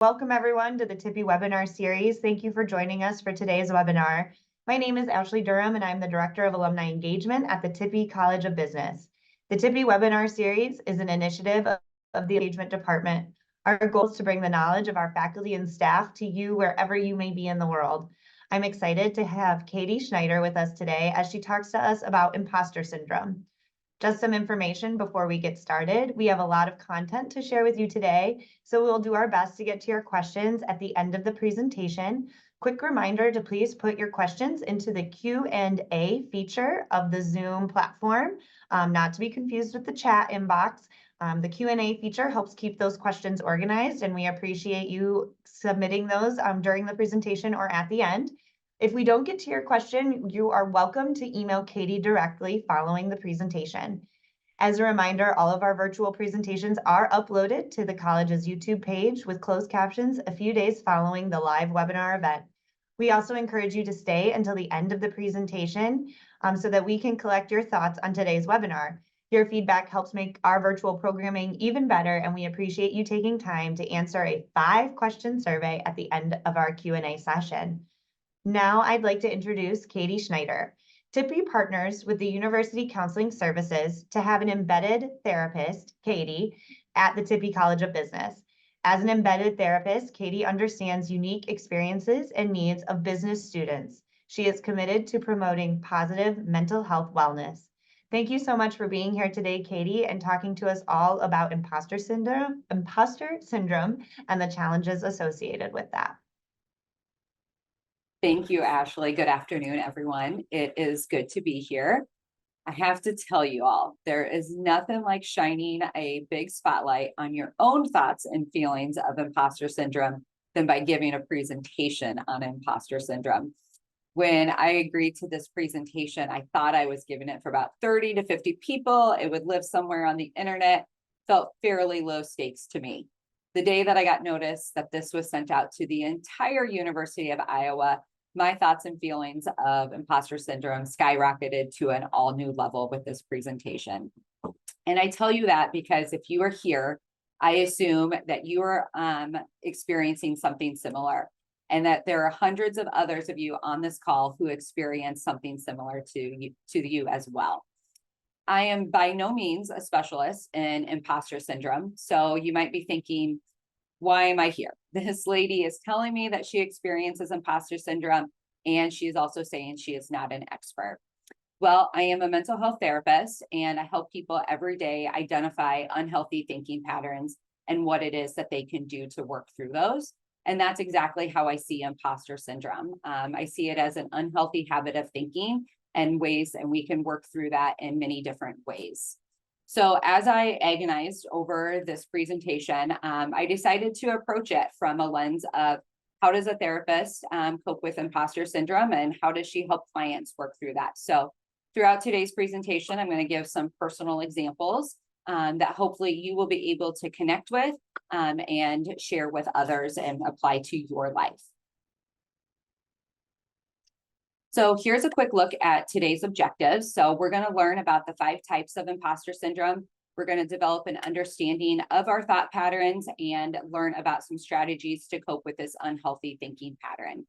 Welcome everyone to the Tippie webinar series. Thank you for joining us for today's webinar. My name is Ashley Durham and I'm the Director of Alumni Engagement at the Tippie College of Business. The Tippie webinar series is an initiative of the Engagement Department. Our goal is to bring the knowledge of our faculty and staff to you wherever you may be in the world. I'm excited to have Kati Schneider with us today as she talks to us about imposter syndrome. Just some information before we get started. We have a lot of content to share with you today, so we'll do our best to get to your questions at the end of the presentation. Quick reminder to please put your questions into the Q&A feature of the Zoom platform, not to be confused with the chat inbox. The Q&A feature helps keep those questions organized, and we appreciate you submitting those during the presentation or at the end. If we don't get to your question, you are welcome to email Kati directly following the presentation. As a reminder, all of our virtual presentations are uploaded to the college's YouTube page with closed captions a few days following the live webinar event. We also encourage you to stay until the end of the presentation so that we can collect your thoughts on today's webinar. Your feedback helps make our virtual programming even better, and we appreciate you taking time to answer a 5-question survey at the end of our Q&A session. Now I'd like to introduce Kati Schneider. Tippie partners with the University Counseling Services to have an embedded therapist, Kati, at the Tippie College of Business. As an embedded therapist, Kati understands unique experiences and needs of business students. She is committed to promoting positive mental health wellness. Thank you so much for being here today, Kati, and talking to us all about imposter syndrome, and the challenges associated with that. Thank you, Ashley. Good afternoon, everyone. It is good to be here. I have to tell you all, there is nothing like shining a big spotlight on your own thoughts and feelings of imposter syndrome than by giving a presentation on imposter syndrome. When I agreed to this presentation, I thought I was giving it for about 30 to 50 people. It would live somewhere on the internet. Felt fairly low stakes to me. The day that I got notice that this was sent out to the entire University of Iowa, my thoughts and feelings of imposter syndrome skyrocketed to an all new level with this presentation. And I tell you that because if you are here, I assume that you are experiencing something similar, and that there are hundreds of others of you on this call who experience something similar to you as well. I am by no means a specialist in imposter syndrome. So you might be thinking, why am I here? This lady is telling me that she experiences imposter syndrome, and she is also saying she is not an expert. Well, I am a mental health therapist, and I help people every day identify unhealthy thinking patterns and what it is that they can do to work through those. And that's exactly how I see imposter syndrome. I see it as an unhealthy habit of thinking and we can work through that in many different ways. So as I agonized over this presentation, I decided to approach it from a lens of how does a therapist cope with imposter syndrome, and how does she help clients work through that? So throughout today's presentation, I'm going to give some personal examples that hopefully you will be able to connect with and share with others and apply to your life. So here's a quick look at today's objectives. So we're going to learn about the 5 types of imposter syndrome. We're going to develop an understanding of our thought patterns and learn about some strategies to cope with this unhealthy thinking pattern.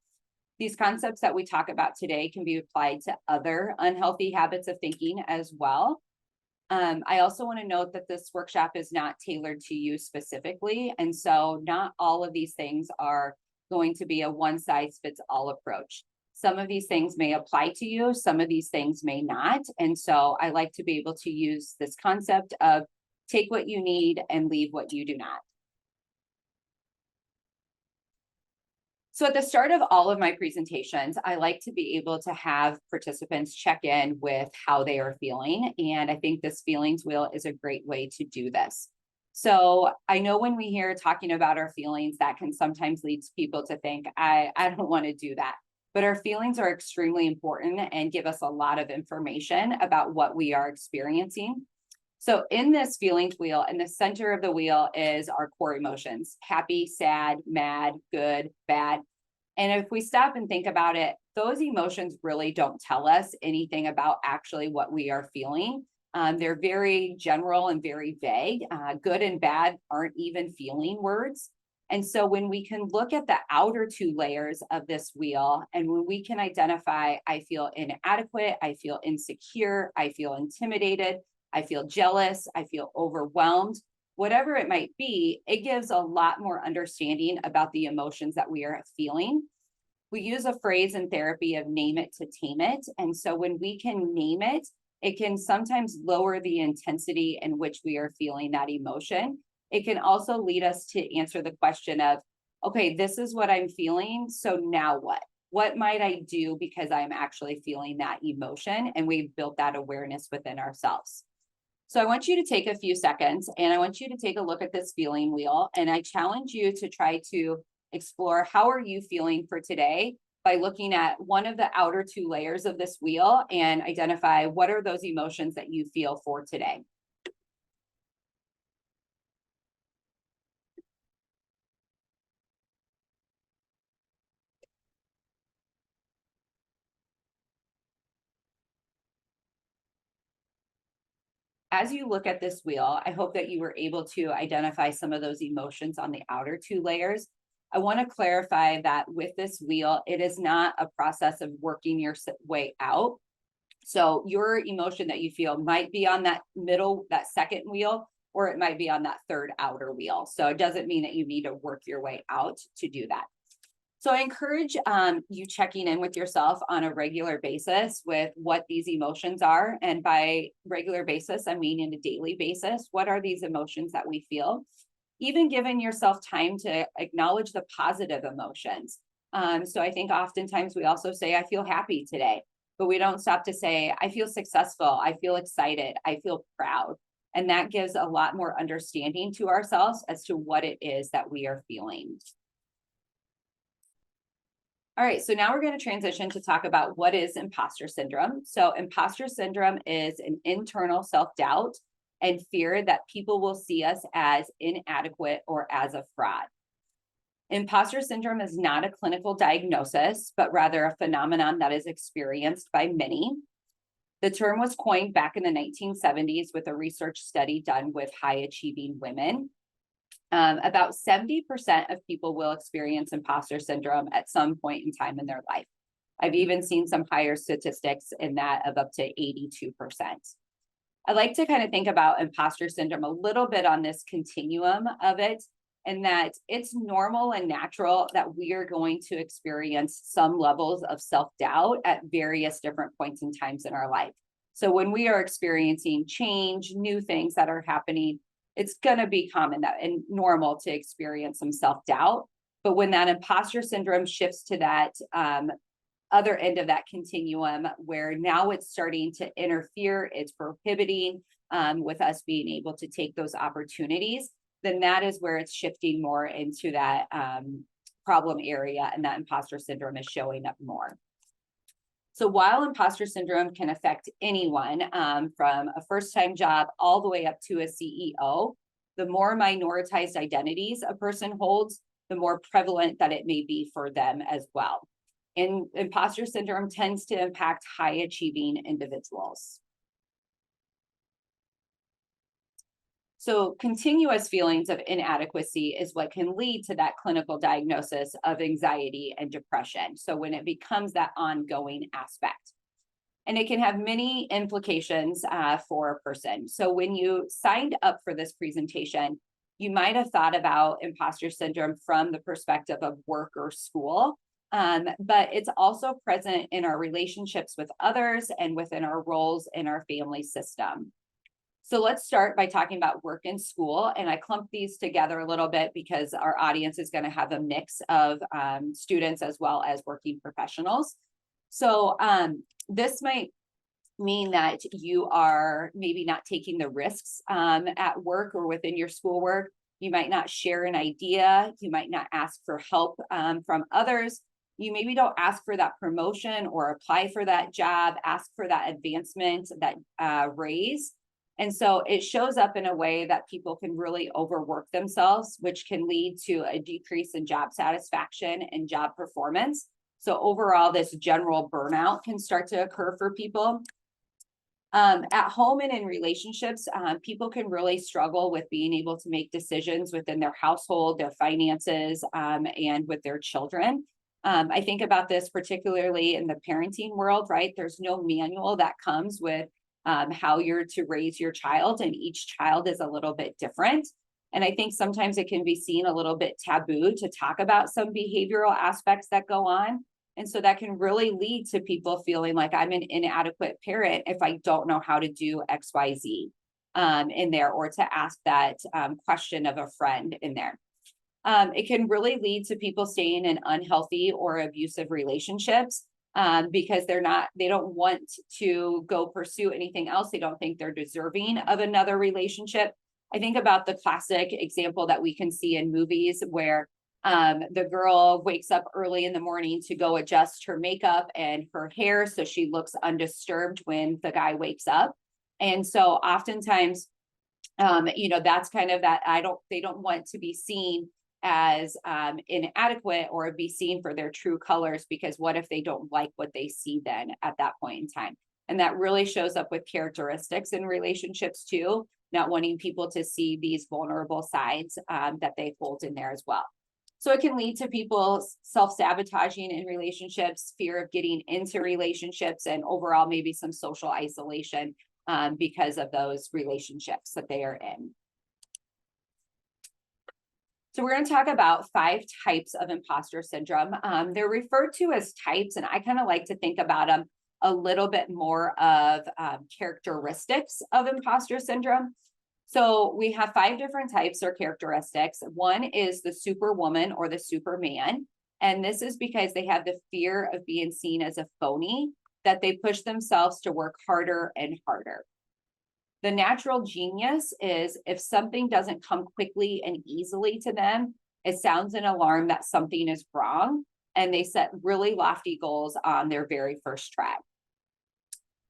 These concepts that we talk about today can be applied to other unhealthy habits of thinking as well. I also want to note that this workshop is not tailored to you specifically. And so not all of these things are going to be a one-size-fits-all approach. Some of these things may apply to you, some of these things may not. And so I like to be able to use this concept of take what you need and leave what you do not. So at the start of all of my presentations, I like to be able to have participants check in with how they are feeling. And I think this feelings wheel is a great way to do this. So I know when we hear talking about our feelings, that can sometimes lead people to think, I don't want to do that. But our feelings are extremely important and give us a lot of information about what we are experiencing. So in this feelings wheel, in the center of the wheel is our core emotions: happy, sad, mad, good, bad. And if we stop and think about it, those emotions really don't tell us anything about actually what we are feeling. They're very general and very vague. Good and bad aren't even feeling words. And so when we can look at the outer two layers of this wheel, and when we can identify, I feel inadequate, I feel insecure, I feel intimidated, I feel jealous, I feel overwhelmed, whatever it might be, it gives a lot more understanding about the emotions that we are feeling. We use a phrase in therapy of name it to tame it. And so when we can name it, it can sometimes lower the intensity in which we are feeling that emotion. It can also lead us to answer the question of, okay, this is what I'm feeling. So now what? What might I do because I'm actually feeling that emotion? And we've built that awareness within ourselves. So I want you to take a few seconds and I want you to take a look at this feeling wheel. And I challenge you to try to explore, how are you feeling for today, by looking at one of the outer two layers of this wheel and identify what are those emotions that you feel for today. As you look at this wheel, I hope that you were able to identify some of those emotions on the outer two layers. I want to clarify that with this wheel, it is not a process of working your way out. So your emotion that you feel might be on that middle, that second wheel, or it might be on that third outer wheel. So it doesn't mean that you need to work your way out to do that. So I encourage you checking in with yourself on a regular basis with what these emotions are. And by regular basis, I mean in a daily basis. What are these emotions that we feel? Even giving yourself time to acknowledge the positive emotions. So I think oftentimes we also say, I feel happy today, but we don't stop to say, I feel successful, I feel excited, I feel proud. And that gives a lot more understanding to ourselves as to what it is that we are feeling. All right, so now we're going to transition to talk about what is imposter syndrome. So imposter syndrome is an internal self-doubt and fear that people will see us as inadequate or as a fraud. Imposter syndrome is not a clinical diagnosis, but rather a phenomenon that is experienced by many. The term was coined back in the 1970s with a research study done with high-achieving women. About 70% of people will experience imposter syndrome at some point in time in their life. I've even seen some higher statistics in that of up to 82%. I like to kind of think about imposter syndrome a little bit on this continuum of it, and that it's normal and natural that we are going to experience some levels of self-doubt at various different points and times in our life. So when we are experiencing change, new things that are happening, it's going to be common and normal to experience some self-doubt. But when that imposter syndrome shifts to that other end of that continuum, where now it's starting to interfere, it's prohibiting with us being able to take those opportunities, then that is where it's shifting more into that problem area, and that imposter syndrome is showing up more. So while imposter syndrome can affect anyone from a first-time job all the way up to a CEO, the more minoritized identities a person holds, the more prevalent that it may be for them as well. And imposter syndrome tends to impact high-achieving individuals. So continuous feelings of inadequacy is what can lead to that clinical diagnosis of anxiety and depression. So when it becomes that ongoing aspect. And it can have many implications for a person. So when you signed up for this presentation, you might have thought about imposter syndrome from the perspective of work or school, but it's also present in our relationships with others and within our roles in our family system. So let's start by talking about work and school. And I clumped these together a little bit because our audience is going to have a mix of students as well as working professionals. So this might mean that you are maybe not taking the risks at work or within your schoolwork. You might not share an idea. You might not ask for help from others. You maybe don't ask for that promotion or apply for that job, ask for that advancement, that raise. And so it shows up in a way that people can really overwork themselves, which can lead to a decrease in job satisfaction and job performance. So overall, this general burnout can start to occur for people. At home and in relationships, people can really struggle with being able to make decisions within their household, their finances, and with their children. I think about this particularly in the parenting world, right? There's no manual that comes with how you're to raise your child, and each child is a little bit different. And I think sometimes it can be seen a little bit taboo to talk about some behavioral aspects that go on. And so that can really lead to people feeling like I'm an inadequate parent if I don't know how to do XYZ in there, or to ask that question of a friend in there. It can really lead to people staying in unhealthy or abusive relationships because they don't want to go pursue anything else. They don't think they're deserving of another relationship. I think about the classic example that we can see in movies where the girl wakes up early in the morning to go adjust her makeup and her hair so she looks undisturbed when the guy wakes up. And so oftentimes, that's kind of that they don't want to be seen as inadequate or be seen for their true colors, because what if they don't like what they see then at that point in time? And that really shows up with characteristics in relationships too, not wanting people to see these vulnerable sides that they hold in there as well. So it can lead to people self-sabotaging in relationships, fear of getting into relationships, and overall maybe some social isolation because of those relationships that they are in. So we're going to talk about 5 types of imposter syndrome. They're referred to as types, and I kind of like to think about them a little bit more of characteristics of imposter syndrome. So we have 5 different types or characteristics. One is the superwoman or the superman. And this is because they have the fear of being seen as a phony, that they push themselves to work harder and harder. The natural genius is if something doesn't come quickly and easily to them, it sounds an alarm that something is wrong, and they set really lofty goals on their very first try.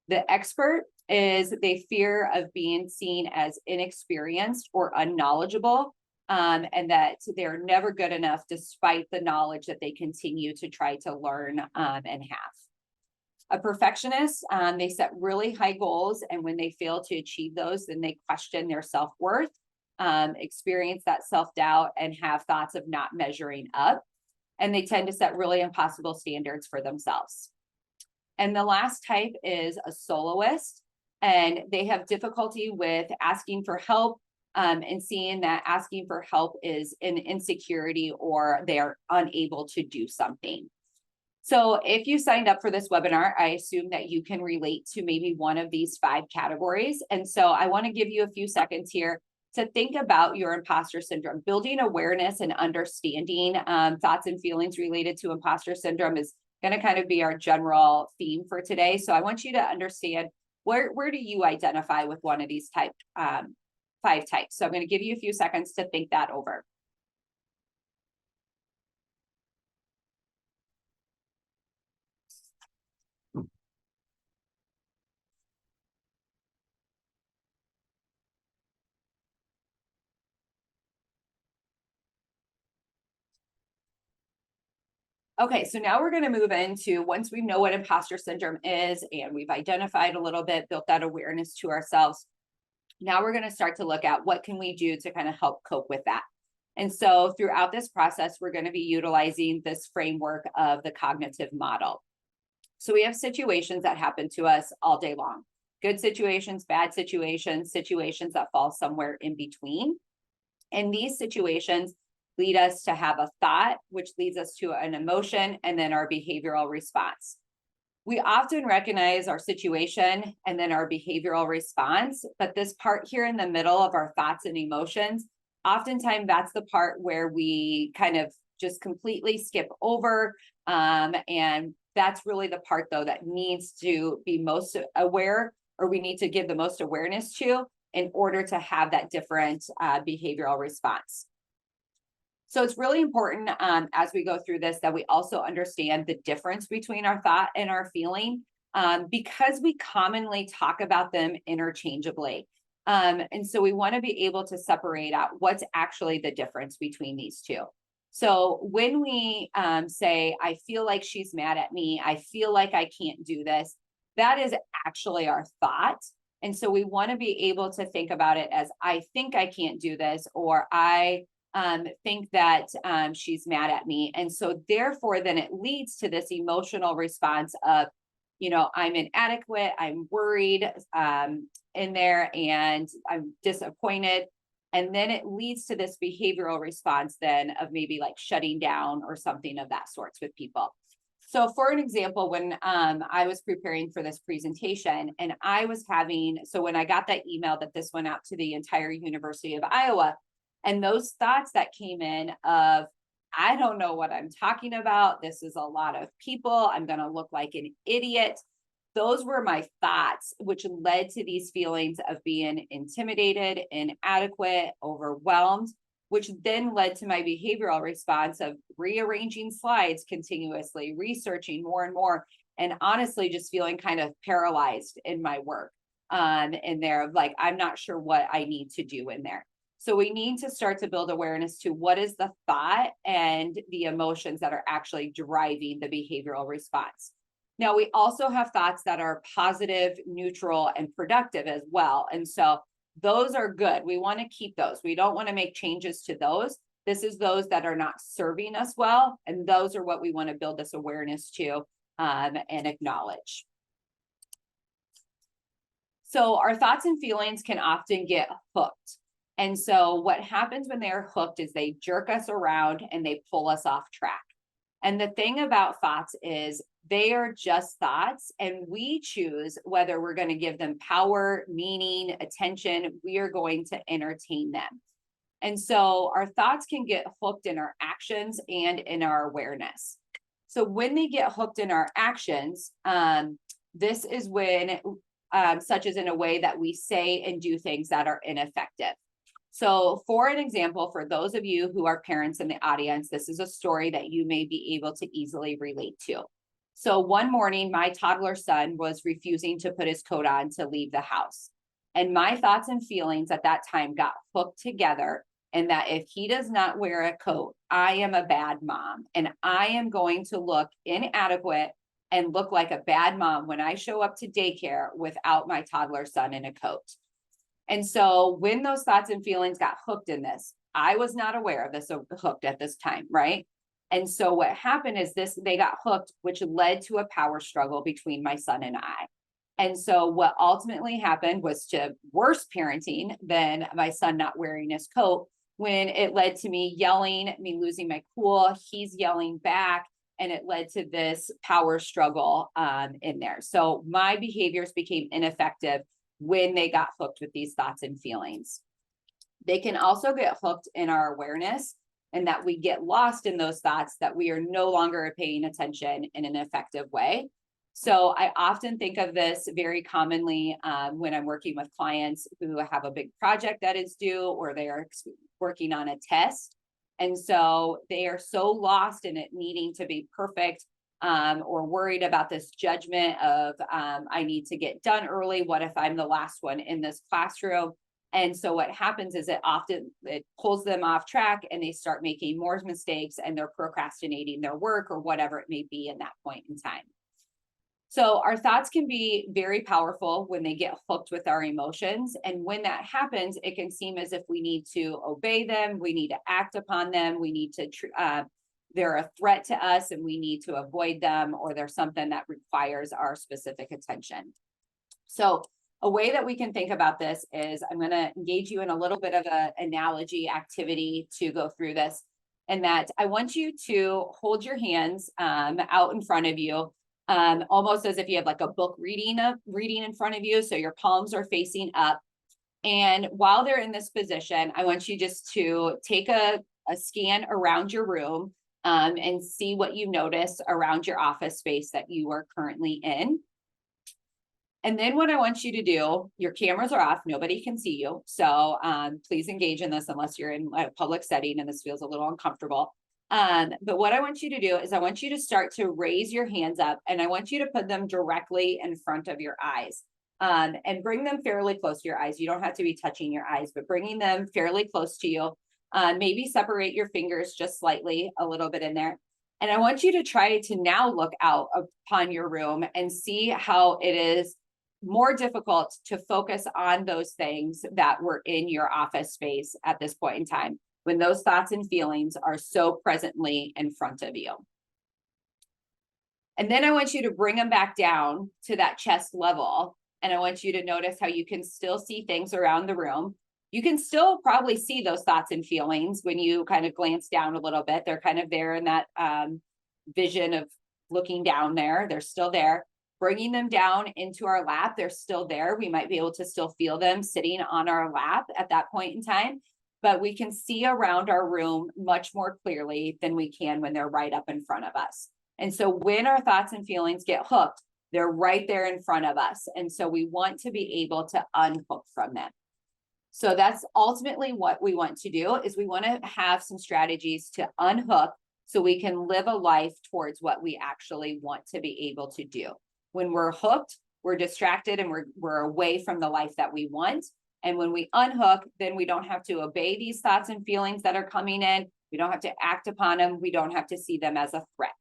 The expert is they fear of being seen as inexperienced or unknowledgeable, and that they're never good enough despite the knowledge that they continue to try to learn and have. A perfectionist, they set really high goals, and when they fail to achieve those, then they question their self-worth, experience that self-doubt, and have thoughts of not measuring up. And they tend to set really impossible standards for themselves. And the last type is a soloist, and they have difficulty with asking for help and seeing that asking for help is an insecurity or they are unable to do something. So if you signed up for this webinar, I assume that you can relate to maybe one of these 5 categories. And so I want to give you a few seconds here to think about your imposter syndrome. Building awareness and understanding thoughts and feelings related to imposter syndrome is going to kind of be our general theme for today. So I want you to understand where do you identify with one of these 5 types. So I'm going to give you a few seconds to think that over. Okay, so now we're going to move into, once we know what imposter syndrome is and we've identified a little bit, built that awareness to ourselves, now we're going to start to look at what can we do to kind of help cope with that. And so throughout this process, we're going to be utilizing this framework of the cognitive model. So we have situations that happen to us all day long. Good situations, bad situations, situations that fall somewhere in between. And these situations lead us to have a thought, which leads us to an emotion, and then our behavioral response. We often recognize our situation and then our behavioral response, but this part here in the middle of our thoughts and emotions, oftentimes that's the part where we kind of just completely skip over. And that's really the part, though, that needs to be most aware, or we need to give the most awareness to in order to have that different behavioral response. So it's really important as we go through this that we also understand the difference between our thought and our feeling because we commonly talk about them interchangeably. And so we want to be able to separate out what's actually the difference between these two. So when we say, I feel like she's mad at me, I feel like I can't do this, that is actually our thought. And so we want to be able to think about it as, I think I can't do this, or I think that she's mad at me. And so therefore, then it leads to this emotional response of, I'm inadequate, I'm worried in there, and I'm disappointed. And then it leads to this behavioral response then of maybe like shutting down or something of that sorts with people. So for an example, when I was preparing for this presentation and when I got that email that this went out to the entire University of Iowa, and those thoughts that came in of, I don't know what I'm talking about. This is a lot of people. I'm going to look like an idiot. Those were my thoughts, which led to these feelings of being intimidated, inadequate, overwhelmed, which then led to my behavioral response of rearranging slides continuously, researching more and more, and honestly just feeling kind of paralyzed in my work in there of like, I'm not sure what I need to do in there. So we need to start to build awareness to what is the thought and the emotions that are actually driving the behavioral response. Now, we also have thoughts that are positive, neutral, and productive as well. And so those are good. We want to keep those. We don't want to make changes to those. This is those that are not serving us well. And those are what we want to build this awareness to and acknowledge. So our thoughts and feelings can often get hooked. And so what happens when they're hooked is they jerk us around and they pull us off track. And the thing about thoughts is they are just thoughts, and we choose whether we're going to give them power, meaning, attention. We are going to entertain them. And so our thoughts can get hooked in our actions and in our awareness. So when they get hooked in our actions, this is when, such as in a way that we say and do things that are ineffective. So for an example, for those of you who are parents in the audience, this is a story that you may be able to easily relate to. So one morning, my toddler son was refusing to put his coat on to leave the house. And my thoughts and feelings at that time got hooked together, and that if he does not wear a coat, I am a bad mom, and I am going to look inadequate and look like a bad mom when I show up to daycare without my toddler son in a coat. And so when those thoughts and feelings got hooked in this, I was not aware of this hooked at this time, right? And so what happened is they got hooked, which led to a power struggle between my son and I. And so what ultimately happened was to worse parenting than my son not wearing his coat, when it led to me yelling, me losing my cool, he's yelling back, and it led to this power struggle in there. So my behaviors became ineffective when they got hooked with these thoughts and feelings. They can also get hooked in our awareness, and that we get lost in those thoughts, that we are no longer paying attention in an effective way. So I often think of this very commonly when I'm working with clients who have a big project that is due, or they are working on a test. And so they are so lost in it needing to be perfect, or worried about this judgment of, I need to get done early. What if I'm the last one in this classroom? And so what happens is it pulls them off track, and they start making more mistakes, and they're procrastinating their work or whatever it may be in that point in time. So our thoughts can be very powerful when they get hooked with our emotions. And when that happens, it can seem as if we need to obey them. We need to act upon them. We need to, they're a threat to us and we need to avoid them, or there's something that requires our specific attention. So a way that we can think about this is, I'm going to engage you in a little bit of an analogy activity to go through this. And that I want you to hold your hands out in front of you, almost as if you have like a book reading in front of you. So your palms are facing up. And while they're in this position, I want you just to take a scan around your room and see what you notice around your office space that you are currently in. And then what I want you to do, your cameras are off, nobody can see you. So please engage in this unless you're in a public setting and this feels a little uncomfortable. But what I want you to do is I want you to start to raise your hands up, and I want you to put them directly in front of your eyes and bring them fairly close to your eyes. You don't have to be touching your eyes, but bringing them fairly close to you. Maybe separate your fingers just slightly, a little bit in there. And I want you to try to now look out upon your room and see how it is more difficult to focus on those things that were in your office space at this point in time, when those thoughts and feelings are so presently in front of you. And then I want you to bring them back down to that chest level. And I want you to notice how you can still see things around the room. You can still probably see those thoughts and feelings when you kind of glance down a little bit. They're kind of there in that vision of looking down there. They're still there. Bringing them down into our lap, they're still there. We might be able to still feel them sitting on our lap at that point in time, but we can see around our room much more clearly than we can when they're right up in front of us. And so when our thoughts and feelings get hooked, they're right there in front of us. And so we want to be able to unhook from them. So that's ultimately what we want to do, is we want to have some strategies to unhook so we can live a life towards what we actually want to be able to do. When we're hooked, we're distracted and we're away from the life that we want. And when we unhook, then we don't have to obey these thoughts and feelings that are coming in. We don't have to act upon them. We don't have to see them as a threat.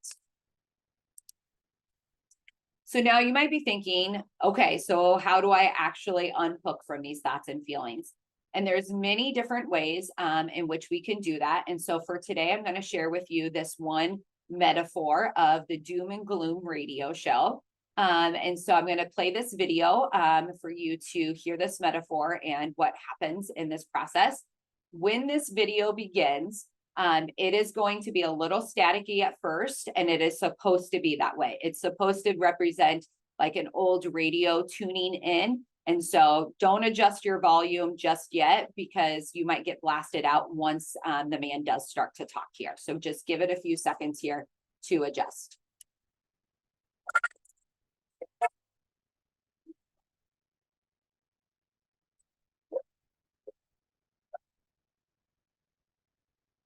So now you might be thinking, okay, so how do I actually unhook from these thoughts and feelings? And there's many different ways in which we can do that. And so for today, I'm going to share with you this one metaphor of the doom and gloom radio show. And so I'm going to play this video for you to hear this metaphor and what happens in this process. When this video begins, it is going to be a little staticky at first, and it is supposed to be that way. It's supposed to represent like an old radio tuning in. And so don't adjust your volume just yet, because you might get blasted out once the man does start to talk here. So just give it a few seconds here to adjust.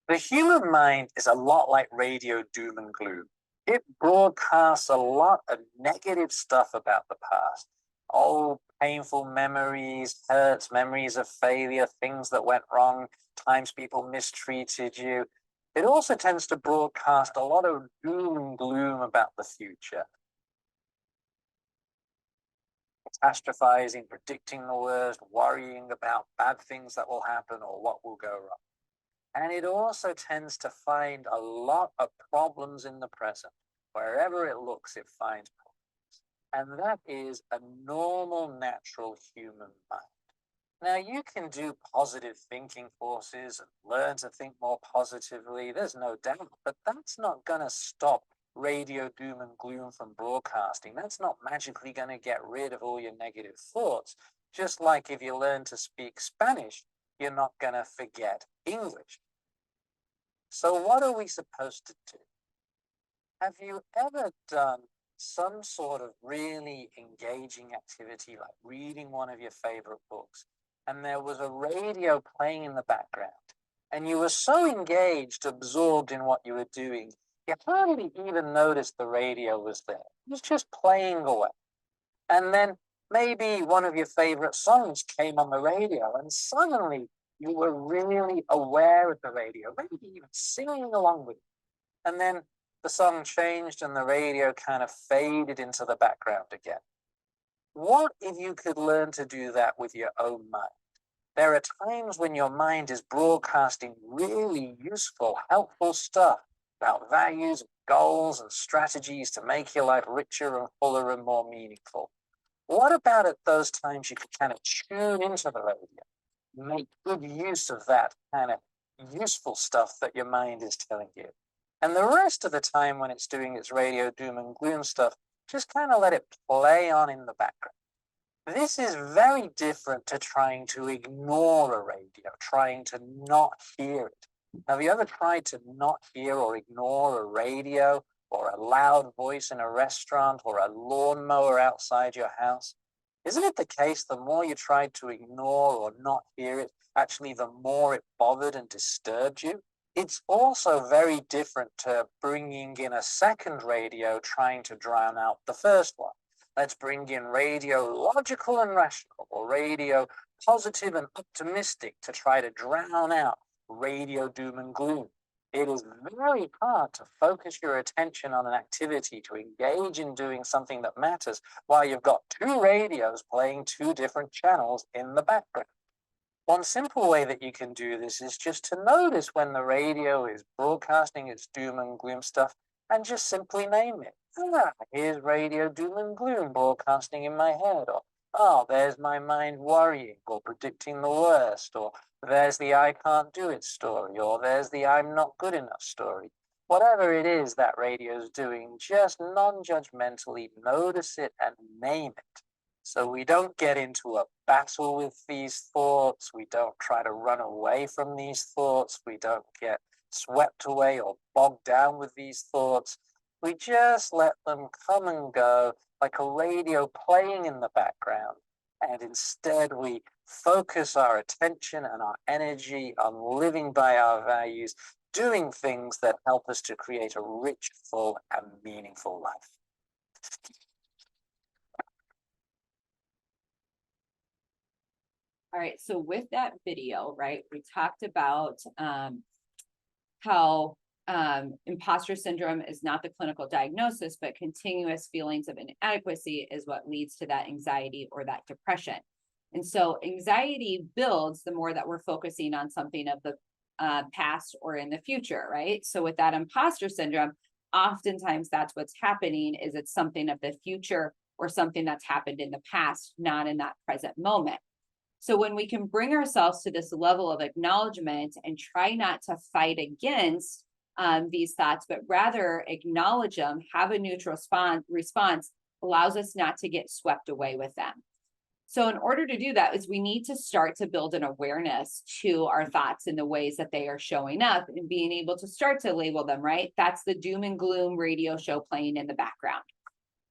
The human mind is a lot like radio doom and gloom. It broadcasts a lot of negative stuff about the past. Old, painful memories, hurts, memories of failure, things that went wrong, times people mistreated you. It also tends to broadcast a lot of doom and gloom about the future. Catastrophizing, predicting the worst, worrying about bad things that will happen or what will go wrong. And it also tends to find a lot of problems in the present. Wherever it looks, it finds problems. And that is a normal, natural human mind. Now, you can do positive thinking courses and learn to think more positively. There's no doubt, but that's not going to stop radio doom and gloom from broadcasting. That's not magically going to get rid of all your negative thoughts. Just like if you learn to speak Spanish, you're not going to forget English. So what are we supposed to do? Have you ever done some sort of really engaging activity, like reading one of your favorite books, and there was a radio playing in the background, and you were so engaged, absorbed in what you were doing, you hardly even noticed the radio was there. It was just playing away. And then maybe one of your favorite songs came on the radio, and suddenly you were really aware of the radio, maybe even singing along with it. And then the song changed and the radio kind of faded into the background again. What if you could learn to do that with your own mind? There are times when your mind is broadcasting really useful, helpful stuff about values, goals, and strategies to make your life richer and fuller and more meaningful. What about at those times you could kind of tune into the radio? Make good use of that kind of useful stuff that your mind is telling you. And the rest of the time when it's doing its radio doom and gloom stuff, just kind of let it play on in the background. This is very different to trying to ignore a radio, trying to not hear it. Have you ever tried to not hear or ignore a radio or a loud voice in a restaurant or a lawnmower outside your house? Isn't it the case the more you tried to ignore or not hear it, actually the more it bothered and disturbed you? It's also very different to bringing in a second radio trying to drown out the first one. Let's bring in radio logical and rational, or radio positive and optimistic to try to drown out radio doom and gloom. It is very hard to focus your attention on an activity, to engage in doing something that matters, while you've got two radios playing two different channels in the background. One simple way that you can do this is just to notice when the radio is broadcasting its doom and gloom stuff and just simply name it. Ah, here's radio doom and gloom broadcasting in my head, or oh, there's my mind worrying or predicting the worst, or there's the I can't do it story, or there's the I'm not good enough story. Whatever it is that radio's doing, just non-judgmentally notice it and name it. So we don't get into a battle with these thoughts. We don't try to run away from these thoughts. We don't get swept away or bogged down with these thoughts. We just let them come and go like a radio playing in the background. And instead we focus our attention and our energy on living by our values, doing things that help us to create a rich, full, and meaningful life. All right, so with that video, right, we talked about how imposter syndrome is not the clinical diagnosis, but continuous feelings of inadequacy is what leads to that anxiety or that depression. And so anxiety builds the more that we're focusing on something of the past or in the future, right? So with that imposter syndrome, oftentimes that's what's happening, is it's something of the future or something that's happened in the past, not in that present moment. So when we can bring ourselves to this level of acknowledgement and try not to fight against these thoughts, but rather acknowledge them, have a neutral response, allows us not to get swept away with them. So in order to do that is we need to start to build an awareness to our thoughts and the ways that they are showing up and being able to start to label them, right? That's the doom and gloom radio show playing in the background.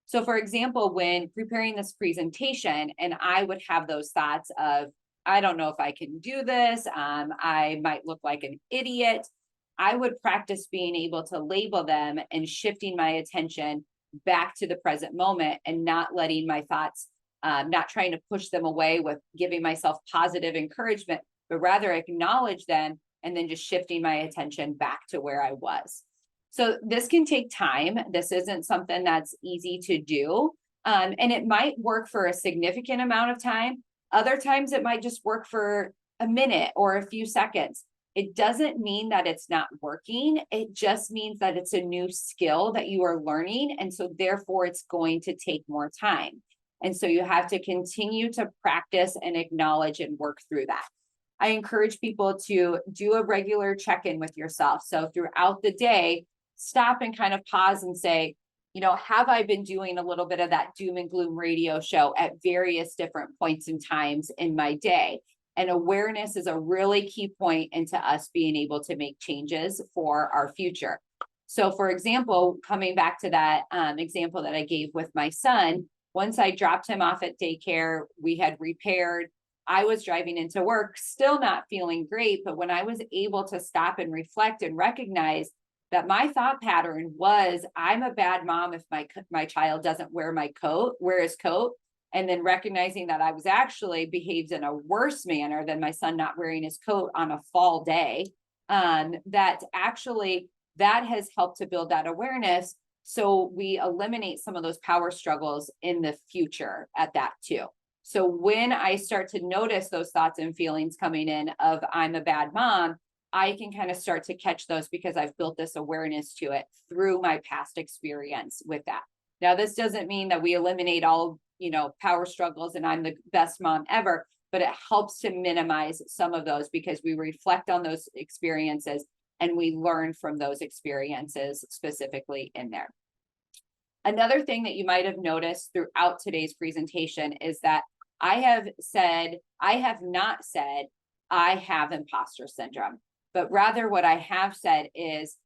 So for example, when preparing this presentation, and I would have those thoughts of, I don't know if I can do this, I might look like an idiot, I would practice being able to label them and shifting my attention back to the present moment and not letting my thoughts, not trying to push them away with giving myself positive encouragement, but rather acknowledge them and then just shifting my attention back to where I was. So this can take time. This isn't something that's easy to do. And it might work for a significant amount of time. Other times it might just work for a minute or a few seconds. It doesn't mean that it's not working. It just means that it's a new skill that you are learning. And so therefore it's going to take more time. And so you have to continue to practice and acknowledge and work through that. I encourage people to do a regular check-in with yourself. So throughout the day, stop and kind of pause and say, you know, have I been doing a little bit of that doom and gloom radio show at various different points and times in my day? And awareness is a really key point into us being able to make changes for our future. So for example, coming back to that example that I gave with my son, once I dropped him off at daycare, we had repaired, I was driving into work, still not feeling great. But when I was able to stop and reflect and recognize that my thought pattern was, I'm a bad mom if my child doesn't wear his coat, and then recognizing that I was actually behaved in a worse manner than my son not wearing his coat on a fall day, that has helped to build that awareness. So we eliminate some of those power struggles in the future at that too. So when I start to notice those thoughts and feelings coming in of I'm a bad mom, I can kind of start to catch those because I've built this awareness to it through my past experience with that. Now, this doesn't mean that we eliminate all, power struggles and I'm the best mom ever, but it helps to minimize some of those because we reflect on those experiences and we learn from those experiences specifically in there. Another thing that you might have noticed throughout today's presentation is that I have not said I have imposter syndrome. But rather what I have said is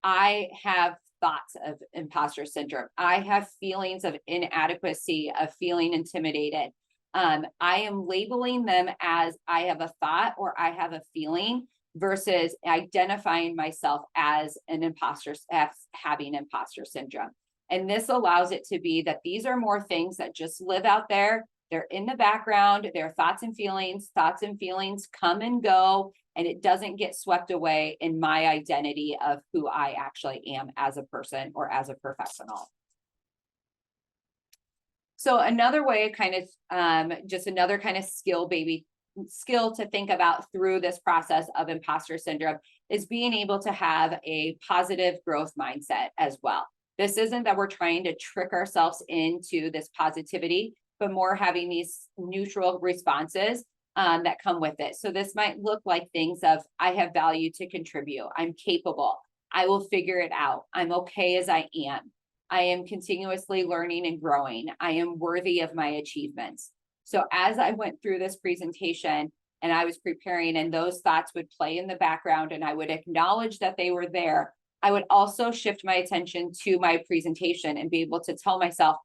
I have thoughts of imposter syndrome. I have feelings of inadequacy, of feeling intimidated. I am labeling them as I have a thought or I have a feeling versus identifying myself as an imposter, as having imposter syndrome. And this allows it to be that these are more things that just live out there They're in the background, they're thoughts and feelings come and go, and it doesn't get swept away in my identity of who I actually am as a person or as a professional. So another way, kind of just another kind of skill to think about through this process of imposter syndrome is being able to have a positive growth mindset as well. This isn't that we're trying to trick ourselves into this positivity, but more having these neutral responses that come with it. So this might look like things of, I have value to contribute. I'm capable. I will figure it out. I'm okay as I am. I am continuously learning and growing. I am worthy of my achievements. So as I went through this presentation and I was preparing, and those thoughts would play in the background and I would acknowledge that they were there, I would also shift my attention to my presentation and be able to tell myself,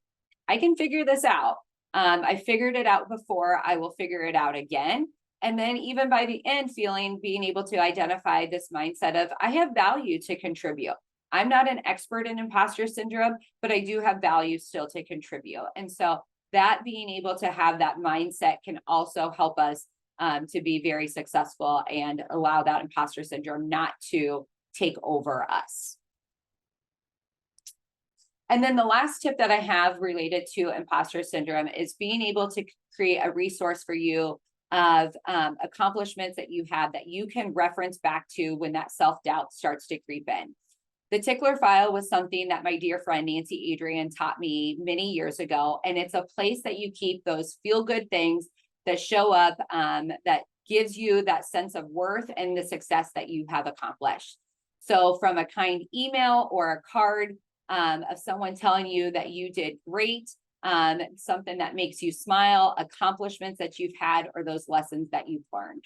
I can figure this out. I figured it out before, I will figure it out again. And then even by the end, being able to identify this mindset of, I have value to contribute. I'm not an expert in imposter syndrome, but I do have value still to contribute. And so that being able to have that mindset can also help us to be very successful and allow that imposter syndrome not to take over us. And then the last tip that I have related to imposter syndrome is being able to create a resource for you of accomplishments that you have that you can reference back to when that self-doubt starts to creep in. The tickler file was something that my dear friend Nancy Adrian taught me many years ago, and it's a place that you keep those feel-good things that show up that gives you that sense of worth and the success that you have accomplished. So from a kind email or a card of someone telling you that you did great, something that makes you smile, accomplishments that you've had, or those lessons that you've learned.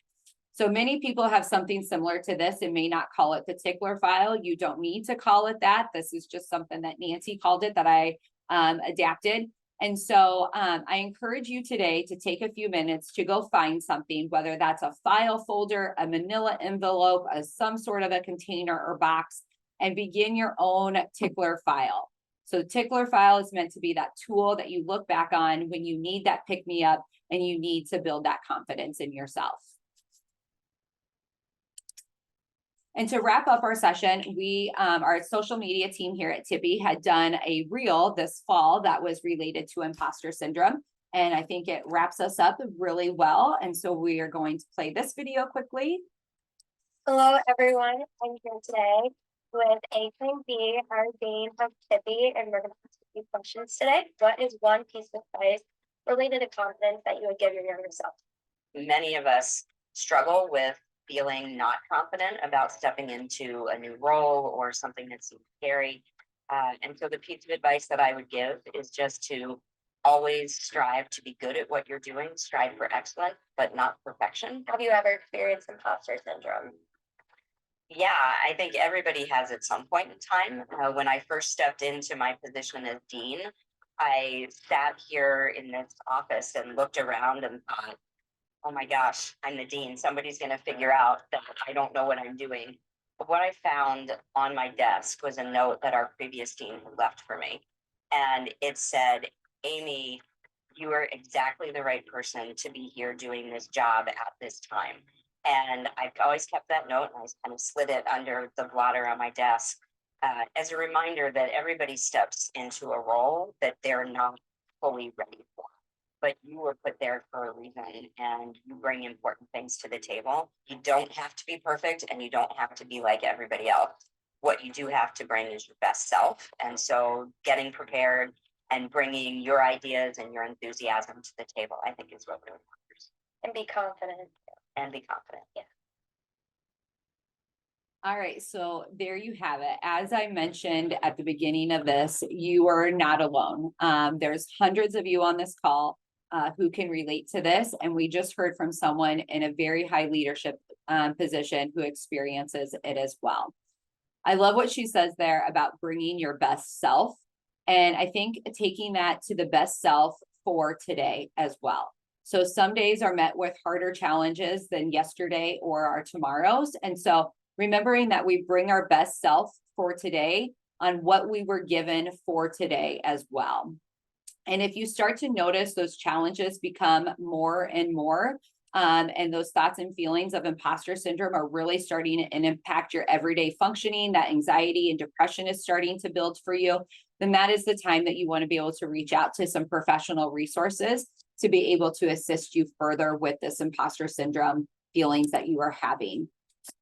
So many people have something similar to this and may not call it the tickler file. You don't need to call it that. This is just something that Nancy called it that I adapted. And so I encourage you today to take a few minutes to go find something, whether that's a file folder, a manila envelope, some sort of a container or box, and begin your own tickler file. So tickler file is meant to be that tool that you look back on when you need that pick-me-up and you need to build that confidence in yourself. And to wrap up our session, our social media team here at Tippie had done a reel this fall that was related to imposter syndrome. And I think it wraps us up really well. And so we are going to play this video quickly. Hello, everyone. I'm here today with A and B, our dean of Tippie, and we're going to ask a few questions today. What is one piece of advice related to confidence that you would give your younger self? Many of us struggle with feeling not confident about stepping into a new role or something that seems scary. And so the piece of advice that I would give is just to always strive to be good at what you're doing, strive for excellence, but not perfection. Have you ever experienced imposter syndrome? Yeah, I think everybody has at some point in time. When I first stepped into my position as dean, I sat here in this office and looked around and thought, oh my gosh, I'm the dean. Somebody's going to figure out that I don't know what I'm doing. But what I found on my desk was a note that our previous dean had left for me. And it said, Amy, you are exactly the right person to be here doing this job at this time. And I've always kept that note, and I kind of slid it under the blotter on my desk as a reminder that everybody steps into a role that they're not fully ready for. But you were put there for a reason, and you bring important things to the table. You don't have to be perfect, and you don't have to be like everybody else. What you do have to bring is your best self. And so getting prepared and bringing your ideas and your enthusiasm to the table, I think, is what really matters. And be confident. And be confident. Yeah. All right, so there you have it. As I mentioned at the beginning of this, you are not alone. There's hundreds of you on this call who can relate to this. And we just heard from someone in a very high leadership position who experiences it as well. I love what she says there about bringing your best self. And I think taking that to the best self for today as well. So some days are met with harder challenges than yesterday or our tomorrows. And so remembering that we bring our best self for today on what we were given for today as well. And if you start to notice those challenges become more and more, and those thoughts and feelings of imposter syndrome are really starting to impact your everyday functioning, that anxiety and depression is starting to build for you, then that is the time that you want to be able to reach out to some professional resources to be able to assist you further with this imposter syndrome feelings that you are having.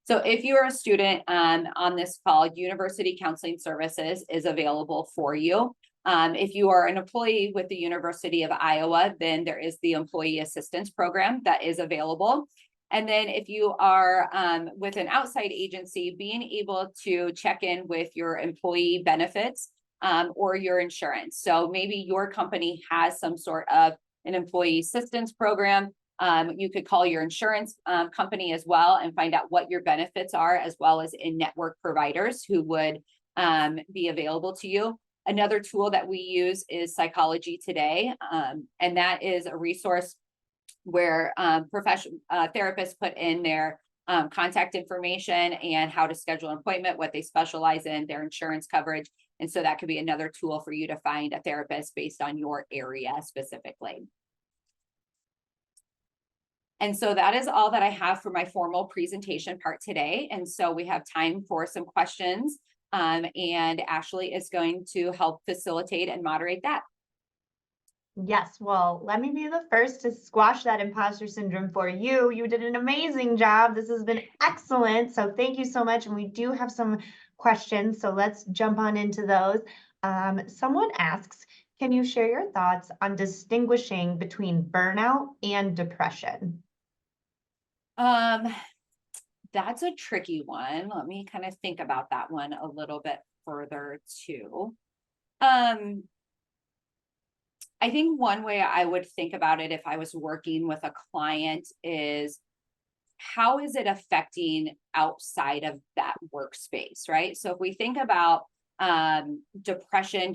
So if you are a student on this call, University Counseling Services is available for you. If you are an employee with the University of Iowa, then there is the Employee Assistance Program that is available. And then if you are with an outside agency, being able to check in with your employee benefits or your insurance. So maybe your company has some sort of an employee assistance program. You could call your insurance company as well and find out what your benefits are, as well as in-network providers who would be available to you. Another tool that we use is Psychology Today, and that is a resource where professional therapists put in their contact information and how to schedule an appointment, what they specialize in, their insurance coverage. And so that could be another tool for you to find a therapist based on your area specifically. And so that is all that I have for my formal presentation part today. And so we have time for some questions. And Ashley is going to help facilitate and moderate that. Yes, well, let me be the first to squash that imposter syndrome for you. You did an amazing job. This has been excellent. So thank you so much. And we do have some questions, so let's jump on into those. Someone asks, can you share your thoughts on distinguishing between burnout and depression? That's a tricky one. Let me kind of think about that one a little bit further too. I think one way I would think about it if I was working with a client is, how is it affecting outside of that workspace, right? So if we think about depression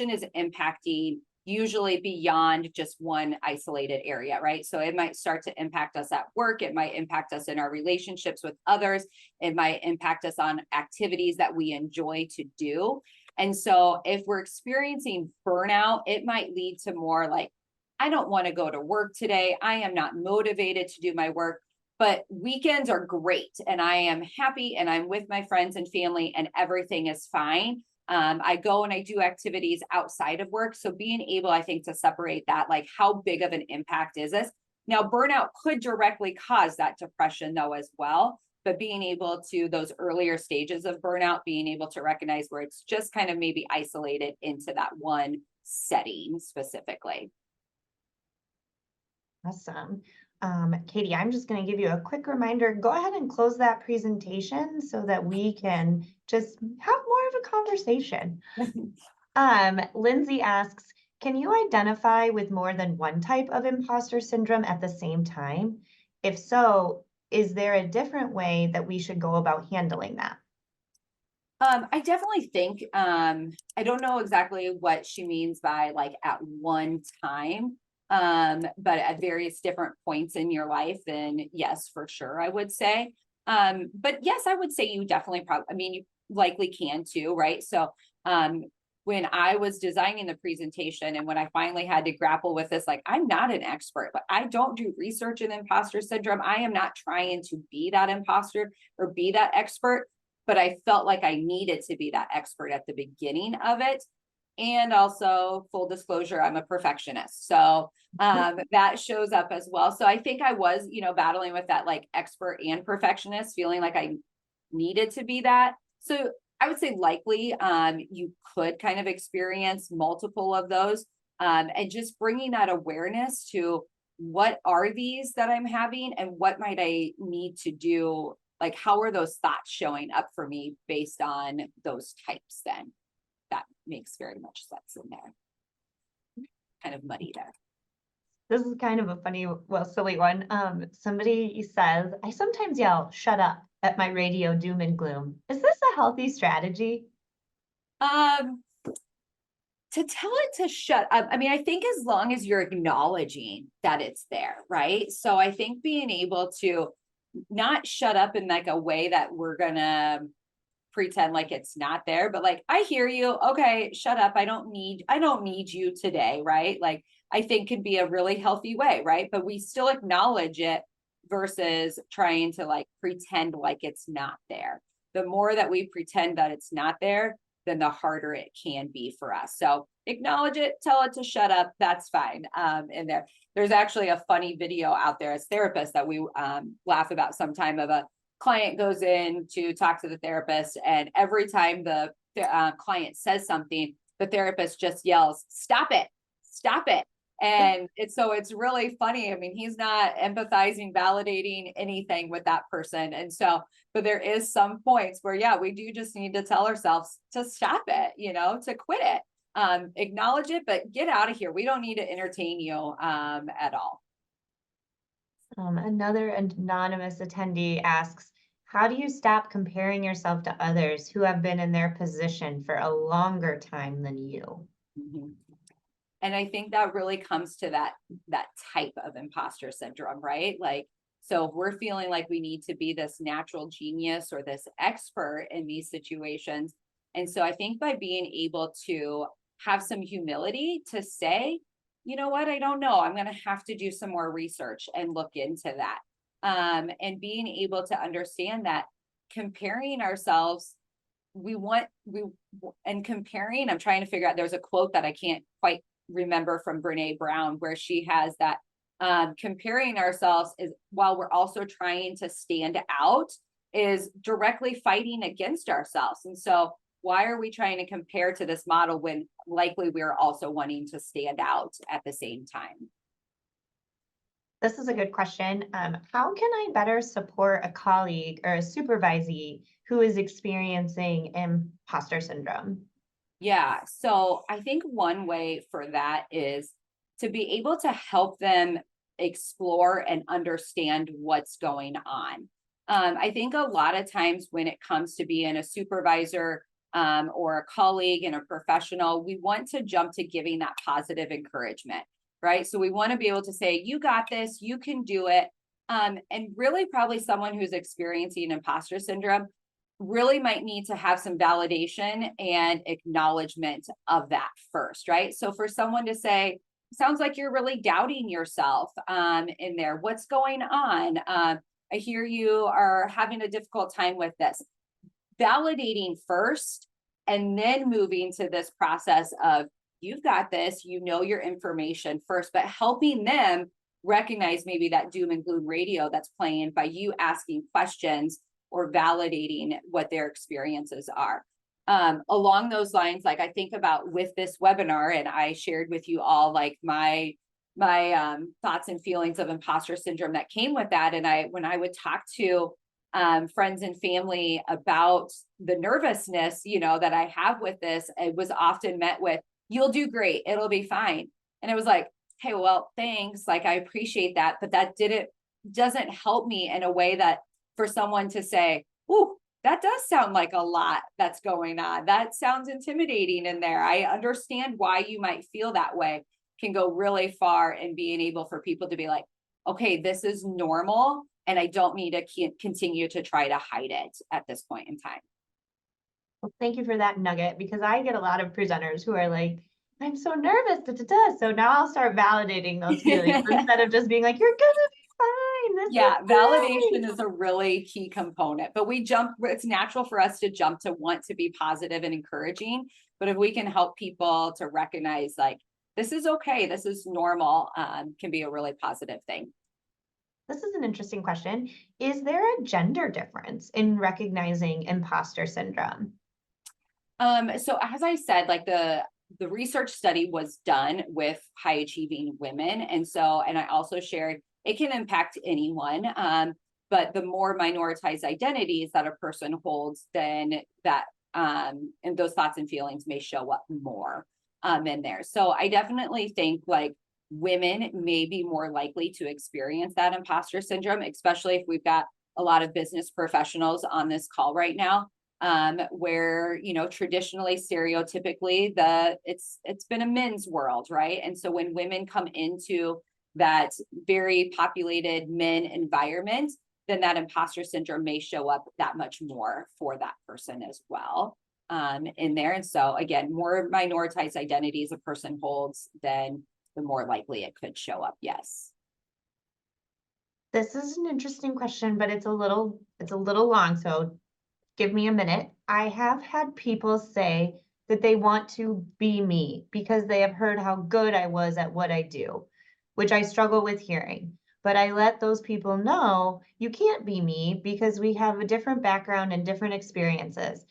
is impacting usually beyond just one isolated area, right? So it might start to impact us at work. It might impact us in our relationships with others. It might impact us on activities that we enjoy to do. And so if we're experiencing burnout, it might lead to more like, I don't want to go to work today. I am not motivated to do my work, but weekends are great. And I am happy and I'm with my friends and family and everything is fine. I go and I do activities outside of work. So being able, I think, to separate that, like how big of an impact is this? Now, burnout could directly cause that depression though as well, but being able to those earlier stages of burnout, being able to recognize where it's just kind of maybe isolated into that one setting specifically. Awesome. Katie, I'm just going to give you a quick reminder. Go ahead and close that presentation so that we can just have more of a conversation. Lindsay asks, can you identify with more than one type of imposter syndrome at the same time? If so, is there a different way that we should go about handling that? I definitely think, I don't know exactly what she means by like at one time. But at various different points in your life, then yes, for sure, I would say. But yes, I would say you definitely you likely can too, right? So when I was designing the presentation and when I finally had to grapple with this, like I'm not an expert, but I don't do research in imposter syndrome. I am not trying to be that imposter or be that expert, but I felt like I needed to be that expert at the beginning of it. And also, full disclosure, I'm a perfectionist. So that shows up as well. So I think I was, battling with that like expert and perfectionist, feeling like I needed to be that. So I would say likely you could kind of experience multiple of those, and just bringing that awareness to what are these that I'm having and what might I need to do? Like, how are those thoughts showing up for me based on those types then? That makes very much sense in there. Kind of muddy there. This is kind of a funny, well, silly one. Somebody says, I sometimes yell, shut up at my radio doom and gloom. Is this a healthy strategy? To tell it to shut up. I think as long as you're acknowledging that it's there, right? So I think being able to not shut up in like a way that we're gonna pretend like it's not there, but like, I hear you. Okay, shut up. I don't need you today. Right. Like, I think could be a really healthy way. Right. But we still acknowledge it versus trying to like pretend like it's not there. The more that we pretend that it's not there, then the harder it can be for us. So acknowledge it, tell it to shut up. That's fine. And there's actually a funny video out there as therapists that we laugh about sometime of a client goes in to talk to the therapist, and every time the client says something, the therapist just yells, stop it, stop it. And it's really funny. I mean, he's not empathizing, validating anything with that person. And so, but there is some points where, yeah, we do just need to tell ourselves to stop it, to quit it, acknowledge it, but get out of here. We don't need to entertain you at all. Another anonymous attendee asks, how do you stop comparing yourself to others who have been in their position for a longer time than you? Mm-hmm. And I think that really comes to that type of imposter syndrome, right? Like, so if we're feeling like we need to be this natural genius or this expert in these situations. And so I think by being able to have some humility to say, you know what, I don't know, I'm going to have to do some more research and look into that. And being able to understand that comparing ourselves, I'm trying to figure out, there's a quote that I can't quite remember from Brene Brown where she has that comparing ourselves is, while we're also trying to stand out, is directly fighting against ourselves. And so why are we trying to compare to this model when likely we're also wanting to stand out at the same time? This is a good question. How can I better support a colleague or a supervisee who is experiencing imposter syndrome? Yeah, so I think one way for that is to be able to help them explore and understand what's going on. I think a lot of times when it comes to being a supervisor or a colleague and a professional, we want to jump to giving that positive encouragement, right? So we want to be able to say, you got this, you can do it. And really probably someone who's experiencing imposter syndrome really might need to have some validation and acknowledgement of that first, right? So for someone to say, sounds like you're really doubting yourself in there. What's going on? I hear you are having a difficult time with this. Validating first and then moving to this process of, you've got this, your information first, but helping them recognize maybe that doom and gloom radio that's playing by you asking questions or validating what their experiences are. Along those lines, like I think about with this webinar, and I shared with you all like my thoughts and feelings of imposter syndrome that came with that. And when I would talk to friends and family about the nervousness, that I have with this, it was often met with, you'll do great, it'll be fine. And it was like, hey, well, thanks. Like, I appreciate that, but that doesn't help me in a way that for someone to say, "Ooh, that does sound like a lot that's going on. That sounds intimidating in there. I understand why you might feel that way," can go really far in being able for people to be like, okay, this is normal, and I don't need to continue to try to hide it at this point in time. Well, thank you for that nugget, because I get a lot of presenters who are like, I'm so nervous. Da, da, da. So now I'll start validating those feelings instead of just being like, you're gonna be fine. Yeah, validation is a really key component, but it's natural for us to jump to want to be positive and encouraging. But if we can help people to recognize like, this is okay, this is normal, can be a really positive thing. This is an interesting question. Is there a gender difference in recognizing imposter syndrome? So as I said, like the research study was done with high achieving women. And I also shared it can impact anyone. But the more minoritized identities that a person holds, then that and those thoughts and feelings may show up more in there. So I definitely think like women may be more likely to experience that imposter syndrome, especially if we've got a lot of business professionals on this call right now. Where, traditionally, stereotypically, it's been a men's world, right? And so when women come into that very populated men environment, then that imposter syndrome may show up that much more for that person as well in there. And so again, more minoritized identities a person holds, then the more likely it could show up. Yes. This is an interesting question, but it's a little long, so give me a minute. I have had people say that they want to be me because they have heard how good I was at what I do, which I struggle with hearing. But I let those people know you can't be me because we have a different background and different experiences.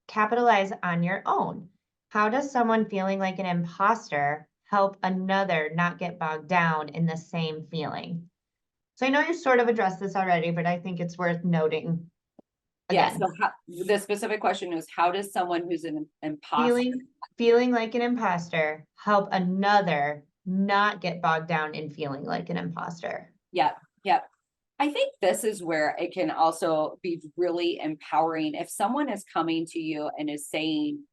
Capitalize on your own. How does someone feeling like an imposter help another not get bogged down in the same feeling? So I know you sort of addressed this already, but I think it's worth noting Yeah. again. So the specific question is, how does someone who's an imposter Feeling like an imposter help another not get bogged down in feeling like an imposter? Yep. Yep. I think this is where it can also be really empowering. If someone is coming to you and is saying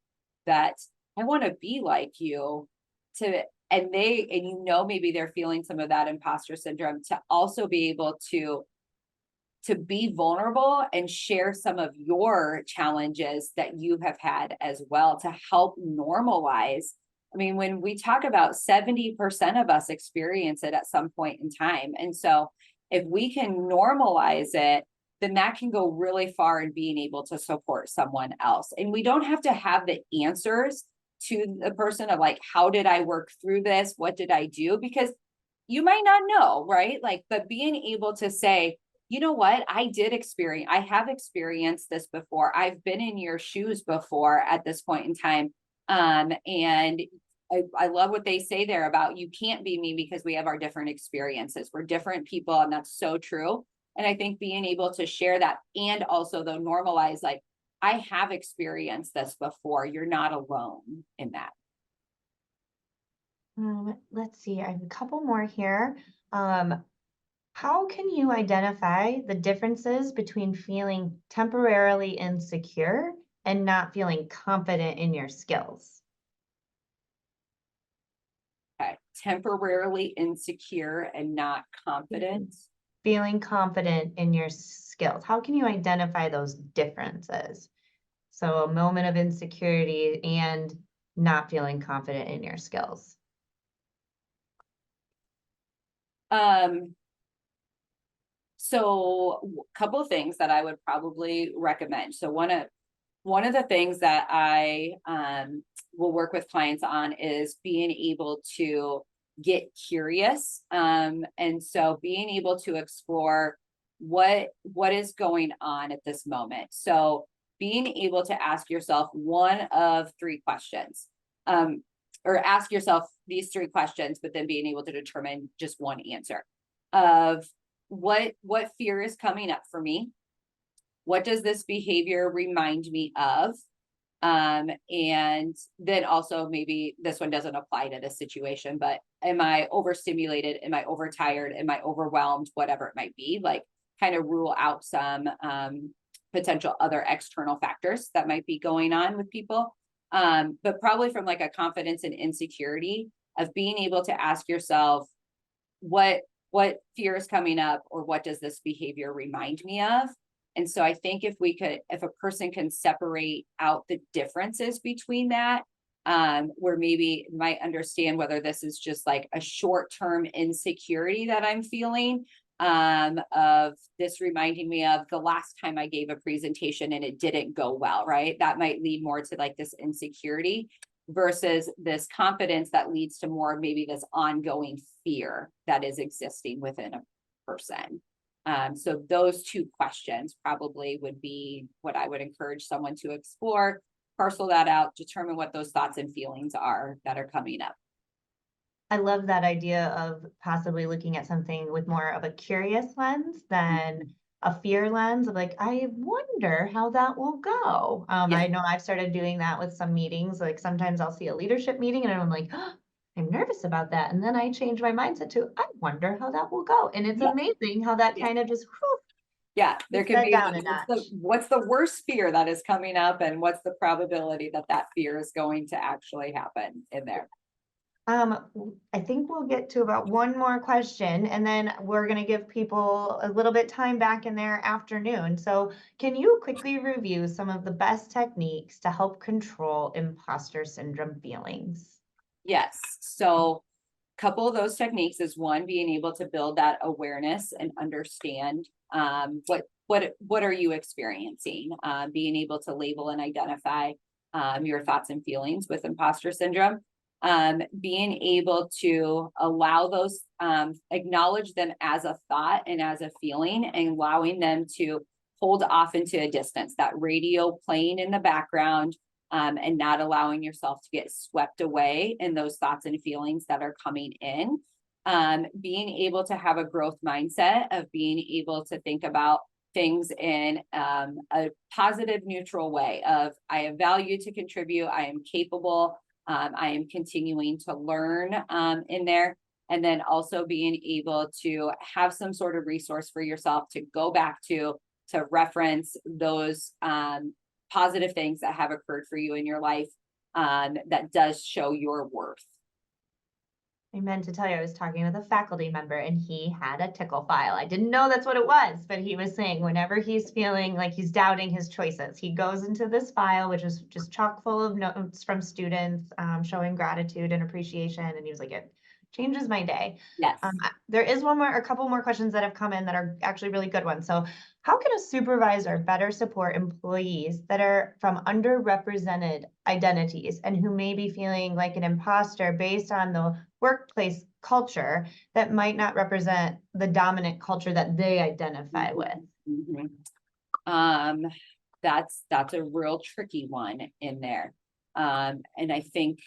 that I want to be like you, and maybe they're feeling some of that imposter syndrome, to also be able to be vulnerable and share some of your challenges that you have had as well, to help normalize. I mean, when we talk about 70% of us experience it at some point in time. And so if we can normalize it, then that can go really far in being able to support someone else. And we don't have to have the answers to the person of like, how did I work through this? What did I do? Because you might not know, right? Like, but being able to say, you know what, I have experienced this before. I've been in your shoes before at this point in time. And I love what they say there about you can't be me because we have our different experiences. We're different people, and that's so true. And I think being able to share that, and also though normalize, like, I have experienced this before. You're not alone in that. Let's see, I have a couple more here. How can you identify the differences between feeling temporarily insecure and not feeling confident in your skills? Okay. Temporarily insecure and not confident. Feeling confident in your skills. How can you identify those differences? So a moment of insecurity and not feeling confident in your skills. So a couple of things that I would probably recommend. So one of the things that I will work with clients on is being able to get curious. And so being able to explore what is going on at this moment. So being able to ask yourself one of three questions, or ask yourself these three questions, but then being able to determine just one answer of what fear is coming up for me. What does this behavior remind me of? And then also, maybe this one doesn't apply to this situation, but am I overstimulated? Am I overtired? Am I overwhelmed? Whatever it might be, like, kind of rule out some potential other external factors that might be going on with people. But probably from like a confidence and insecurity of being able to ask yourself, what fear is coming up, or what does this behavior remind me of? And so I think if a person can separate out the differences between that, where maybe might understand whether this is just like a short-term insecurity that I'm feeling, of this reminding me of the last time I gave a presentation and it didn't go well, right? That might lead more to like this insecurity versus this confidence that leads to more maybe this ongoing fear that is existing within a person. So those two questions probably would be what I would encourage someone to explore, parcel that out, determine what those thoughts and feelings are that are coming up. I love that idea of possibly looking at something with more of a curious lens than a fear lens of like, I wonder how that will go. Yeah. I know I've started doing that with some meetings. Like sometimes I'll see a leadership meeting and I'm like, oh, I'm nervous about that. And then I change my mindset to, I wonder how that will go. And it's amazing how that kind of just, yeah, there could be down a notch. what's the worst fear that is coming up, and what's the probability that fear is going to actually happen in there. I think we'll get to about one more question and then we're gonna give people a little bit time back in their afternoon. So can you quickly review some of the best techniques to help control imposter syndrome feelings? Yes. So a couple of those techniques is one, being able to build that awareness and understand what are you experiencing? Being able to label and identify your thoughts and feelings with imposter syndrome. Being able to allow those, acknowledge them as a thought and as a feeling, and allowing them to hold off into a distance, that radio playing in the background, and not allowing yourself to get swept away in those thoughts and feelings that are coming in. Being able to have a growth mindset of being able to think about things in a positive, neutral way of, I have value to contribute, I am capable, I am continuing to learn in there. And then also being able to have some sort of resource for yourself to go back to reference those positive things that have occurred for you in your life that does show your worth. I meant to tell you, I was talking with a faculty member and he had a tickle file. I didn't know that's what it was, but he was saying whenever he's feeling like he's doubting his choices, he goes into this file, which is just chock full of notes from students showing gratitude and appreciation. And he was like, it changes my day. Yes. There is a couple more questions that have come in that are actually really good ones. So how can a supervisor better support employees that are from underrepresented identities and who may be feeling like an imposter based on the workplace culture that might not represent the dominant culture that they identify with? That's a real tricky one in there. And I think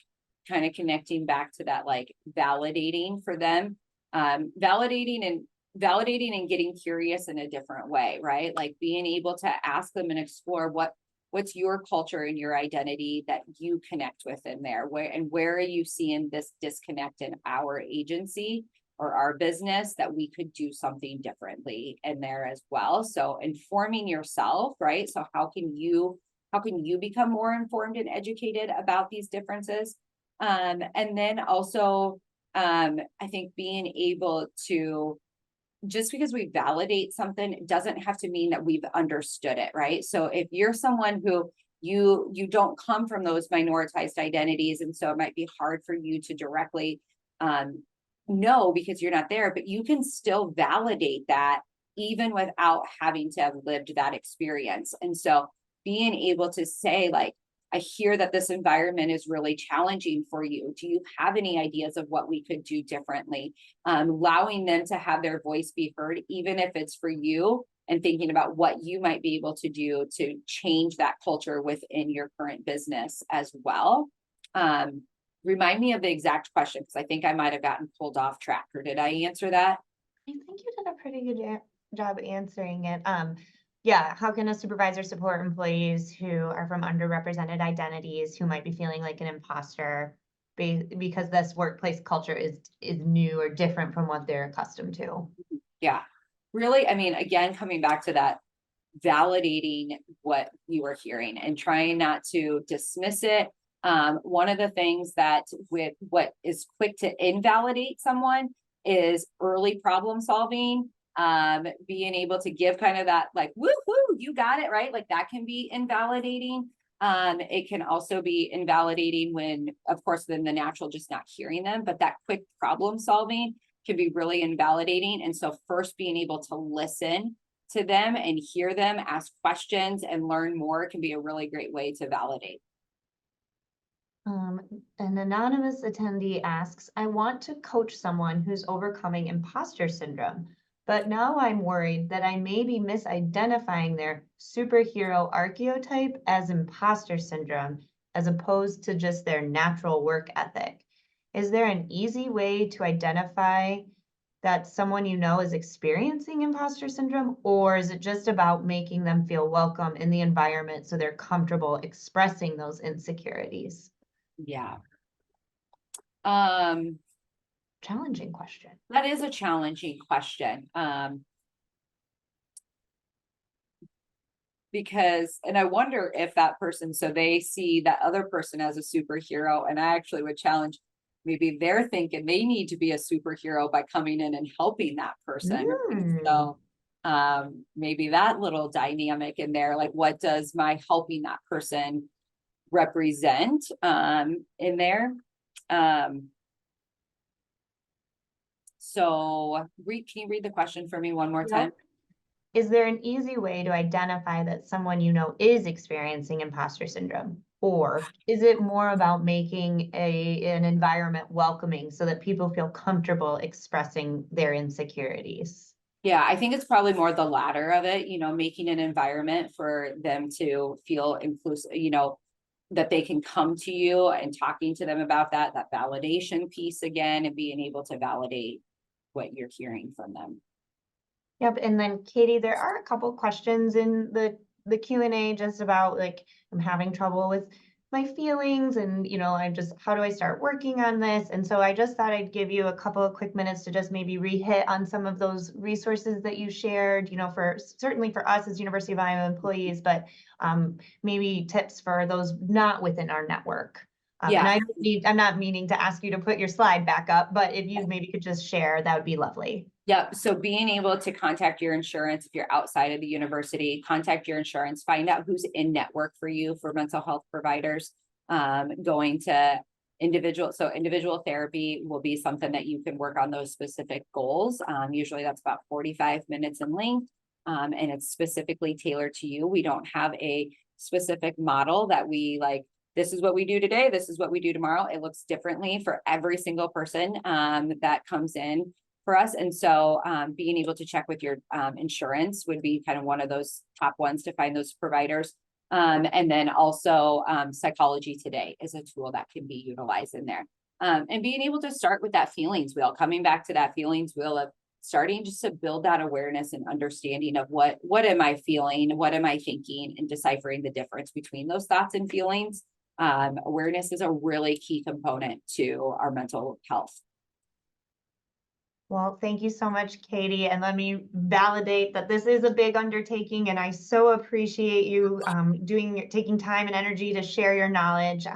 kind of connecting back to that, like validating for them, validating and getting curious in a different way, right? Like being able to ask them and explore what's your culture and your identity that you connect with in there, where are you seeing this disconnect in our agency or our business that we could do something differently in there as well. So informing yourself, right? So how can you become more informed and educated about these differences? And then also, I think being able to, just because we validate something, it doesn't have to mean that we've understood it, right? So if you're someone who you don't come from those minoritized identities, and so it might be hard for you to directly know because you're not there, but you can still validate that even without having to have lived that experience. And so being able to say, like, I hear that this environment is really challenging for you. Do you have any ideas of what we could do differently? Allowing them to have their voice be heard, even if it's for you, and thinking about what you might be able to do to change that culture within your current business as well. Remind me of the exact question, because I think I might have gotten pulled off track, or did I answer that? I think you did a pretty good job answering it. Yeah, how can a supervisor support employees who are from underrepresented identities who might be feeling like an imposter because this workplace culture is new or different from what they're accustomed to? Yeah, really, I mean, again, coming back to that, validating what you are hearing and trying not to dismiss it. One of the things that with what is quick to invalidate someone is early problem solving. Being able to give kind of that, like, woohoo, you got it, right? Like that can be invalidating. It can also be invalidating when, of course, then the natural just not hearing them, but that quick problem solving can be really invalidating. And so first being able to listen to them and hear them, ask questions and learn more can be a really great way to validate. An anonymous attendee asks, I want to coach someone who's overcoming imposter syndrome, but now I'm worried that I may be misidentifying their superhero archetype as imposter syndrome, as opposed to just their natural work ethic. Is there an easy way to identify that someone you know is experiencing imposter syndrome, or is it just about making them feel welcome in the environment so they're comfortable expressing those insecurities? Yeah. Challenging question. That is a challenging question. Because, and I wonder if that person, so they see that other person as a superhero, and I actually would challenge, maybe they're thinking they need to be a superhero by coming in and helping that person. And so maybe that little dynamic in there, like what does my helping that person represent in there? So can you read the question for me one more time? Is there an easy way to identify that someone you know is experiencing imposter syndrome? Or is it more about making an environment welcoming so that people feel comfortable expressing their insecurities? Yeah, I think it's probably more the latter of it, you know, making an environment for them to feel inclusive, you know, that they can come to you and talking to them about that validation piece again, and being able to validate what you're hearing from them. Yep, and then Katie, there are a couple questions in the Q&A just about like, I'm having trouble with my feelings and, you know, how do I start working on this? And so I just thought I'd give you a couple of quick minutes to just maybe re-hit on some of those resources that you shared, you know, certainly for us as University of Iowa employees, but maybe tips for those not within our network. Yeah. And I'm not meaning to ask you to put your slide back up, but if you maybe could just share, that would be lovely. Yep. So being able to contact your insurance, if you're outside of the university, contact your insurance, find out who's in network for you for mental health providers. Going to individual therapy will be something that you can work on those specific goals. Usually that's about 45 minutes in length. And it's specifically tailored to you. We don't have a specific model that we like, this is what we do today, this is what we do tomorrow. It looks differently for every single person that comes in for us. And so being able to check with your insurance would be kind of one of those top ones to find those providers. And then also Psychology Today is a tool that can be utilized in there. And being able to start with that feelings wheel, coming back to that feelings wheel of starting just to build that awareness and understanding of what am I feeling, what am I thinking, and deciphering the difference between those thoughts and feelings. Awareness is a really key component to our mental health. Well, thank you so much, Katie. And let me validate that this is a big undertaking, and I so appreciate you taking time and energy to share your knowledge.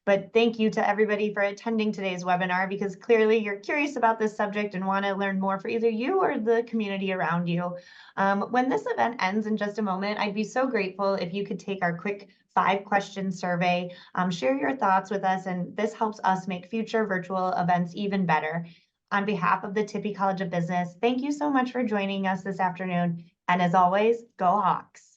But thank you to everybody for attending today's webinar, because clearly you're curious about this subject and want to learn more for either you or the community around you. When this event ends in just a moment, I'd be so grateful if you could take our quick 5-question survey, share your thoughts with us, and this helps us make future virtual events even better. On behalf of the Tippie College of Business, thank you so much for joining us this afternoon. And as always, go Hawks.